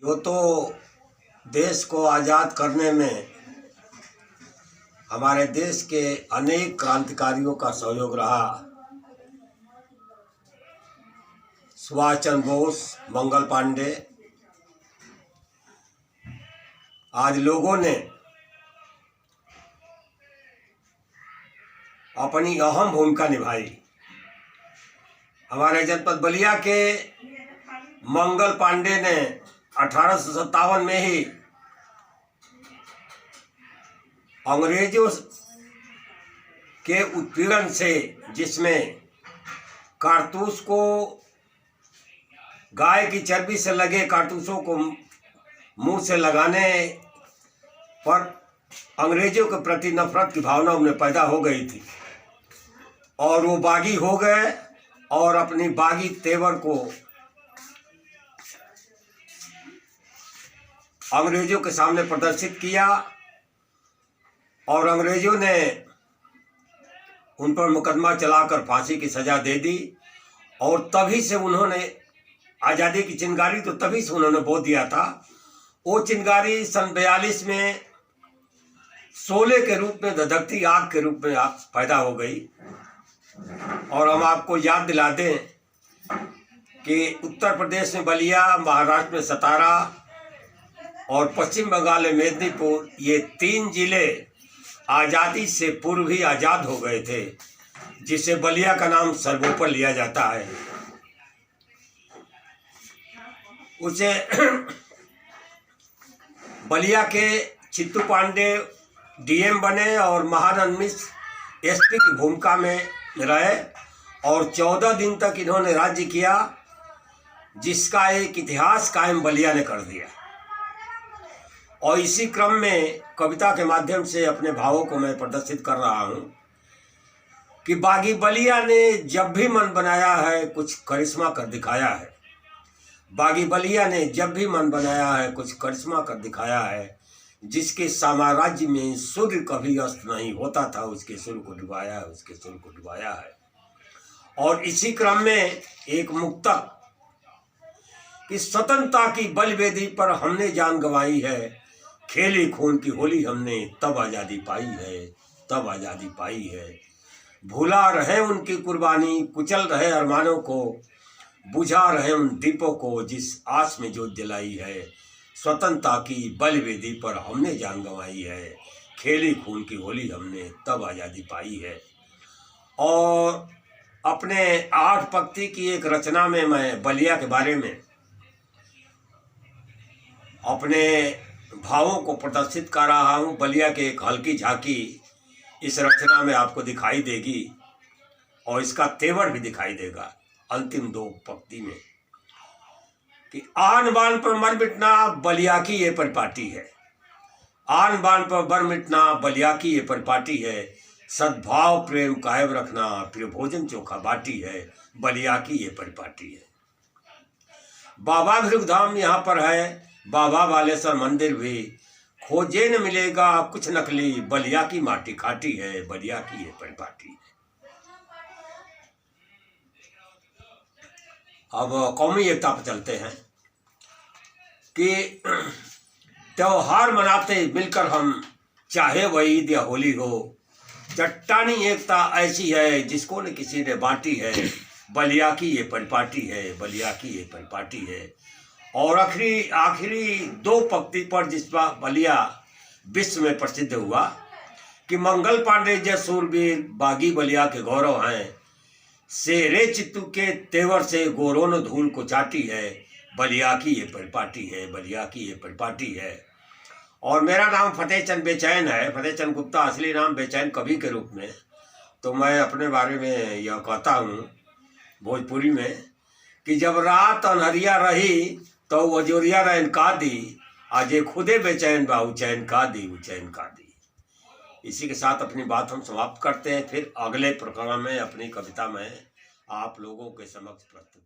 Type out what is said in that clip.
जो तो देश को आज़ाद करने में हमारे देश के अनेक क्रांतिकारियों का सहयोग रहा। सुभाष चंद्र बोस, मंगल पांडे, आज लोगों ने अपनी अहम भूमिका निभाई। हमारे जनपद बलिया के मंगल पांडे ने 1857 में ही अंग्रेजों के उत्पीड़न से, जिसमें कारतूस को गाय की चर्बी से लगे कारतूसों को मुंह से लगाने पर अंग्रेजों के प्रति नफरत की भावना उन्हें पैदा हो गई थी और वो बागी हो गए और अपनी बागी तेवर को अंग्रेजों के सामने प्रदर्शित किया और अंग्रेजों ने उन पर मुकदमा चलाकर फांसी की सजा दे दी। और तभी से उन्होंने आज़ादी की चिंगारी तो तभी से उन्होंने बो दिया था। वो चिंगारी सन 42 में शोले के रूप में, धधकती आग के रूप में पैदा हो गई। और हम आपको याद दिला दें कि उत्तर प्रदेश में बलिया, महाराष्ट्र में सतारा और पश्चिम बंगाल में मेदिनीपुर, ये 3 जिले आज़ादी से पूर्व ही आज़ाद हो गए थे, जिसे बलिया का नाम सर्वोपरि लिया जाता है। उसे बलिया के चित्तू पांडे डीएम बने और महानंद मिश्र एसपी की भूमिका में रहे और 14 दिन तक इन्होंने राज्य किया, जिसका एक इतिहास कायम बलिया ने कर दिया। और इसी क्रम में कविता के माध्यम से अपने भावों को मैं प्रदर्शित कर रहा हूँ कि बागी बलिया ने जब भी मन बनाया है कुछ करिश्मा कर दिखाया है। बागी बलिया ने जब भी मन बनाया है कुछ करिश्मा कर दिखाया है। जिसके साम्राज्य में सूर्य कभी अस्त नहीं होता था, उसके सूर्य को डुबाया है, उसके सूर्य को डुबाया है। और इसी क्रम में एक मुक्तक कि स्वतंत्रता की बलवेदी पर हमने जान गंवाई है, खेली खून की होली हमने तब आज़ादी पाई है, तब आज़ादी पाई है। भुला रहे उनकी कुर्बानी, कुचल रहे अरमानों को, बुझा रहे उन दीपों को जिस आस में जोत जलाई है। स्वतंत्रता की बलवेदी पर हमने जान गंवाई है, खेली खून की होली हमने तब आज़ादी पाई है। और अपने 8 पंक्ति की एक रचना में मैं बलिया के बारे में अपने भावों को प्रदर्शित कर रहा हूँ। बलिया के एक हल्की झांकी इस रचना में आपको दिखाई देगी और इसका तेवर भी दिखाई देगा अंतिम 2 पंक्ति में कि आन बान पर मर मिटना बलिया की ये परिपाटी है। आन बान पर मर मिटना बलिया की ये परिपाटी है। सद्भाव प्रेम कायम रखना प्रिय भोजन चोखा बाटी है, बलिया की ये परिपाटी है। बाबा भृगु धाम यहाँ पर है, बाबा बालेश्वर मंदिर भी, खोजे न मिलेगा कुछ नकली, बलिया की माटी खाटी है, बलिया की ये परिपाटी है। अब कौमी एकता पर चलते हैं कि त्योहार मनाते मिलकर हम, चाहे वह ईद या होली हो। चट्टानी एकता ऐसी है जिसको न किसी ने बांटी है, बलिया की ये परिपाटी है, बलिया की ये परिपाटी है। और आखिरी 2 पंक्ति पर जिस पर बलिया विश्व में प्रसिद्ध हुआ कि मंगल पांडे जय सूरवीर बागी बलिया के गौरव हैं, शेरे चित्तू के तेवर से गोरों ने धूल को चाटी है, बलिया की ये परिपाटी है, बलिया की ये परिपाटी है। और मेरा नाम फतेहचंद बेचैन है, फतेहचंद गुप्ता, असली नाम बेचैन कवि के रूप में। तो मैं अपने बारे में यह कहता हूँ भोजपुरी में कि जब रात अनहरिया रही तो वजोरिया रैन का दी, आजे खुदे बेचैन बा उचैन का दी, उचैन का दी। इसी के साथ अपनी बात हम समाप्त करते हैं। फिर अगले प्रोग्राम में अपनी कविता में आप लोगों के समक्ष प्रस्तुत